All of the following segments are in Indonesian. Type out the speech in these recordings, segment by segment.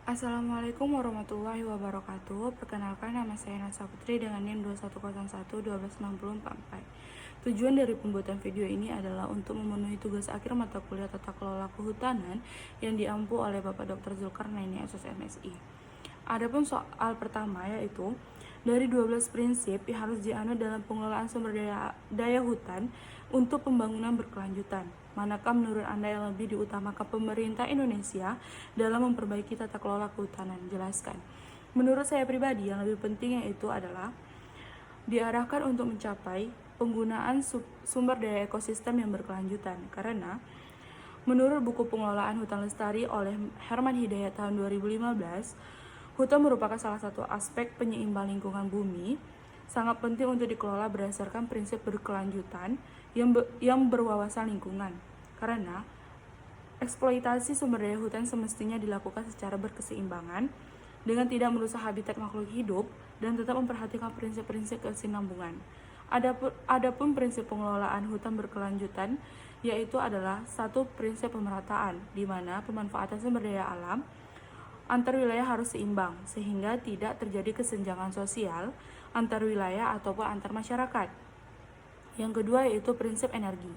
Assalamualaikum warahmatullahi wabarakatuh. Perkenalkan, nama saya Nasa Putri dengan NIM 2101-12644. Tujuan dari pembuatan video ini adalah untuk memenuhi tugas akhir mata kuliah Tata Kelola Kehutanan yang diampu oleh Bapak Dr. Zulkarnaini SSMSI. Adapun soal pertama yaitu dari 12 prinsip yang harus dianut dalam pengelolaan sumber daya hutan untuk pembangunan berkelanjutan. Manakah menurut Anda yang lebih diutamakan pemerintah Indonesia dalam memperbaiki tata kelola kehutanan? Jelaskan. Menurut saya pribadi, yang lebih penting yaitu adalah diarahkan untuk mencapai penggunaan sumber daya ekosistem yang berkelanjutan. Karena menurut buku pengelolaan hutan lestari oleh Herman Hidayat tahun 2015, hutan merupakan salah satu aspek penyeimbang lingkungan bumi, sangat penting untuk dikelola berdasarkan prinsip berkelanjutan yang berwawasan lingkungan. Karena eksploitasi sumber daya hutan semestinya dilakukan secara berkeseimbangan dengan tidak merusak habitat makhluk hidup dan tetap memperhatikan prinsip-prinsip kesinambungan. Adapun prinsip pengelolaan hutan berkelanjutan yaitu adalah satu prinsip pemerataan, di mana pemanfaatan sumber daya alam antar wilayah harus seimbang sehingga tidak terjadi kesenjangan sosial antar wilayah ataupun antar masyarakat. Yang kedua yaitu prinsip energi,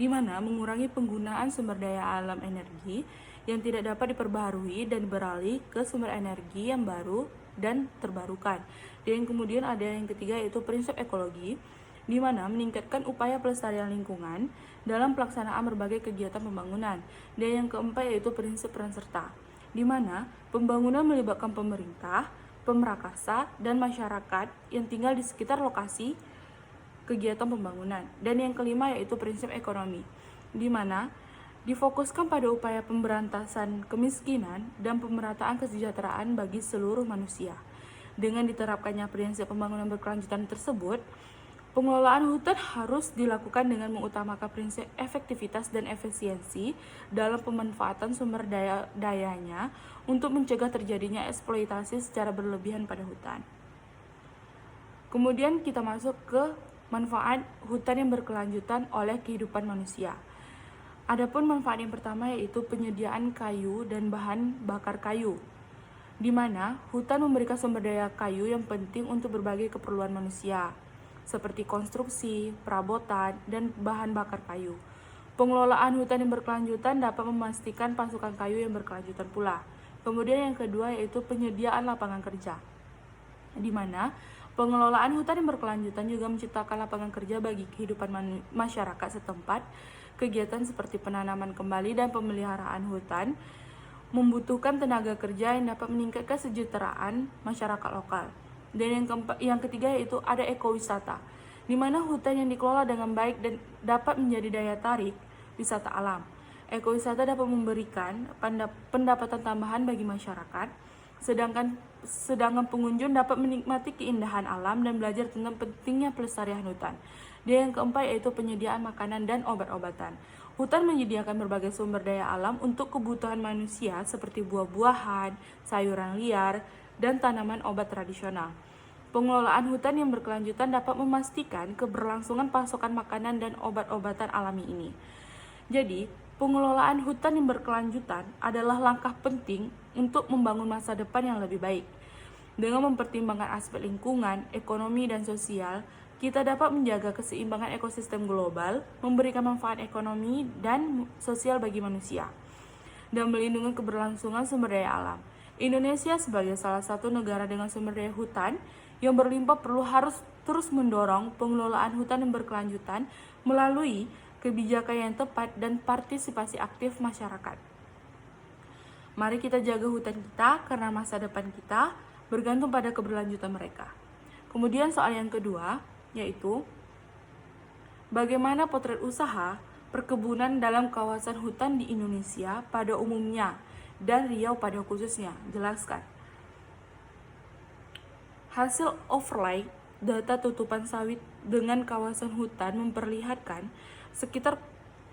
di mana mengurangi penggunaan sumber daya alam energi yang tidak dapat diperbaharui dan beralih ke sumber energi yang baru dan terbarukan. Dan kemudian ada yang ketiga yaitu prinsip ekologi, di mana meningkatkan upaya pelestarian lingkungan dalam pelaksanaan berbagai kegiatan pembangunan. Dan yang keempat yaitu prinsip peran serta, di mana pembangunan melibatkan pemerintah, pemrakasa, dan masyarakat yang tinggal di sekitar lokasi kegiatan pembangunan. Dan yang kelima yaitu prinsip ekonomi, di mana difokuskan pada upaya pemberantasan kemiskinan dan pemerataan kesejahteraan bagi seluruh manusia. Dengan diterapkannya prinsip pembangunan berkelanjutan tersebut, pengelolaan hutan harus dilakukan dengan mengutamakan prinsip efektivitas dan efisiensi dalam pemanfaatan sumber dayanya untuk mencegah terjadinya eksploitasi secara berlebihan pada hutan. Kemudian kita masuk ke manfaat hutan yang berkelanjutan oleh kehidupan manusia. Adapun manfaat yang pertama yaitu penyediaan kayu dan bahan bakar kayu, di mana hutan memberikan sumber daya kayu yang penting untuk berbagai keperluan manusia, seperti konstruksi, perabotan, dan bahan bakar kayu. Pengelolaan hutan yang berkelanjutan dapat memastikan pasokan kayu yang berkelanjutan pula. Kemudian yang kedua yaitu penyediaan lapangan kerja, di mana pengelolaan hutan yang berkelanjutan juga menciptakan lapangan kerja bagi kehidupan masyarakat setempat. Kegiatan seperti penanaman kembali dan pemeliharaan hutan membutuhkan tenaga kerja yang dapat meningkatkan kesejahteraan masyarakat lokal. Dan yang ketiga yaitu ada ekowisata, di mana hutan yang dikelola dengan baik dan dapat menjadi daya tarik wisata alam. Ekowisata dapat memberikan pendapatan tambahan bagi masyarakat, sedangkan pengunjung dapat menikmati keindahan alam dan belajar tentang pentingnya pelestarian hutan. Dan yang keempat yaitu penyediaan makanan dan obat-obatan. Hutan menyediakan berbagai sumber daya alam untuk kebutuhan manusia seperti buah-buahan, sayuran liar, dan tanaman obat tradisional. Pengelolaan hutan yang berkelanjutan dapat memastikan keberlangsungan pasokan makanan dan obat-obatan alami ini. Jadi, pengelolaan hutan yang berkelanjutan adalah langkah penting untuk membangun masa depan yang lebih baik. Dengan mempertimbangkan aspek lingkungan, ekonomi, dan sosial, kita dapat menjaga keseimbangan ekosistem global, memberikan manfaat ekonomi dan sosial bagi manusia, dan melindungi keberlangsungan sumber daya alam. Indonesia sebagai salah satu negara dengan sumber daya hutan yang berlimpah harus terus mendorong pengelolaan hutan yang berkelanjutan melalui kebijakan yang tepat dan partisipasi aktif masyarakat. Mari kita jaga hutan kita karena masa depan kita bergantung pada keberlanjutan mereka. Kemudian soal yang kedua yaitu bagaimana potret usaha perkebunan dalam kawasan hutan di Indonesia pada umumnya dan Riau pada khususnya. Jelaskan. Hasil overlay data tutupan sawit dengan kawasan hutan memperlihatkan sekitar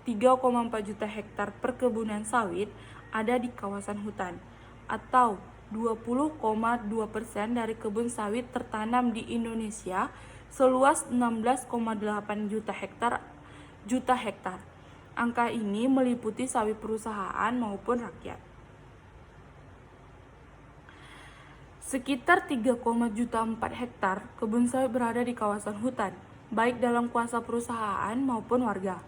3,4 juta hektar perkebunan sawit ada di kawasan hutan, atau 20,2% dari kebun sawit tertanam di Indonesia seluas 16,8 juta hektar. Angka ini meliputi sawit perusahaan maupun rakyat. Sekitar 3,4 hektar kebun sawit berada di kawasan hutan, baik dalam kuasa perusahaan maupun warga.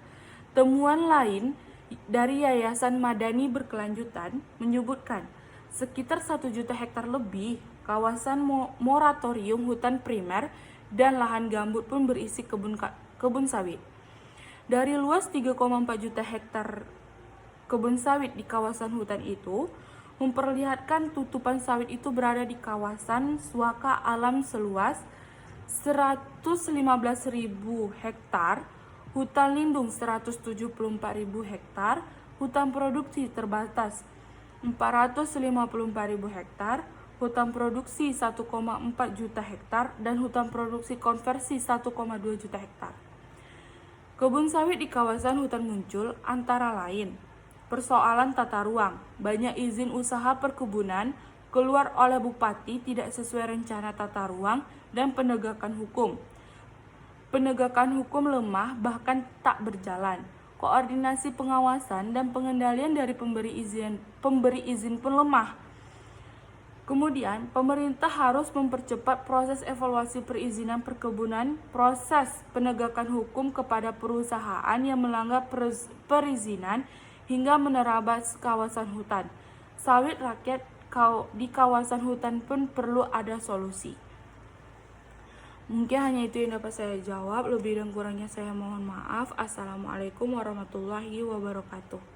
Temuan lain dari Yayasan Madani Berkelanjutan menyebutkan sekitar 1 juta hektar lebih kawasan moratorium hutan primer dan lahan gambut pun berisi kebun sawit. Dari luas 3,4 juta hektar kebun sawit di kawasan hutan itu, memperlihatkan tutupan sawit itu berada di kawasan suaka alam seluas 115.000 hektar, hutan lindung 174.000 hektar, hutan produksi terbatas 454.000 hektar, hutan produksi 1,4 juta hektar, dan hutan produksi konversi 1,2 juta hektar. Kebun sawit di kawasan hutan muncul antara lain persoalan tata ruang, banyak izin usaha perkebunan keluar oleh bupati tidak sesuai rencana tata ruang, dan penegakan hukum. Penegakan hukum lemah bahkan tak berjalan. Koordinasi pengawasan dan pengendalian dari pemberi izin pun lemah. Kemudian, pemerintah harus mempercepat proses evaluasi perizinan perkebunan, proses penegakan hukum kepada perusahaan yang melanggar perizinan hingga menerabas kawasan hutan. Sawit rakyat di kawasan hutan pun perlu ada solusi. Mungkin hanya itu yang dapat saya jawab. Lebih dan kurangnya saya mohon maaf. Assalamualaikum warahmatullahi wabarakatuh.